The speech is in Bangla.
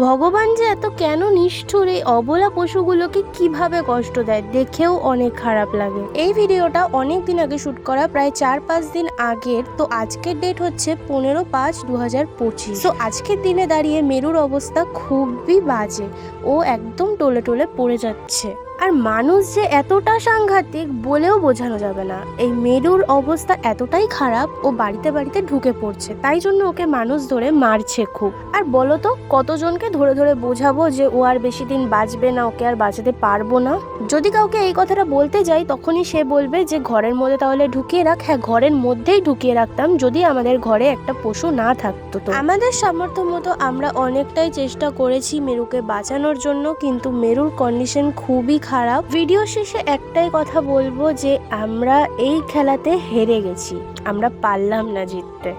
ভগবান যে এত কেন নিষ্ঠুর এই অবলা পশুগুলোকে কিভাবে কষ্ট দেয় দেখেও অনেক খারাপ লাগে। এই ভিডিওটা অনেক দিন আগে শ্যুট করা, প্রায় 4-5 দিন আগের। তো আজকের ডেট হচ্ছে 15/5/2025। তো আজকের দিনে দাঁড়িয়ে মেরুর অবস্থা খুবই বাজে, ও একদম টলে টলে পড়ে যাচ্ছে। আর মানুষ যে এতটা সাংঘাতিক বলেও বোঝানো যাবে না। এই মেরুর অবস্থা এতটাই খারাপ, ও বাড়িতে বাড়িতে ঢুকে পড়ছে, তাই জন্য ওকে মানুষ ধরে মারছে খুব। আর বলো তো কতজনকে ধরে ধরে বোঝাবো যে ও আর বেশি দিন বাঁচবে না, ওকে আর বাঁচাতে পারবো না। যদি কাউকে এই কথাটা বলতে যাই তখনই সে বলবে যে ঘরের মধ্যে তাহলে ঢুকিয়ে রাখ। হ্যাঁ, ঘরের মধ্যেই ঢুকিয়ে রাখতাম যদি আমাদের ঘরে একটা পশু না থাকতো। তো আমাদের সামর্থ্য মতো আমরা অনেকটাই চেষ্টা করেছি মেরুকে বাঁচানোর জন্য, কিন্তু মেরুর কন্ডিশন খুবই খারাপ। ভিডিও শেষে একটাই কথা বলবো যে আমরা এই খেলাতে হেরে গেছি, আমরা পারলাম না জিততে।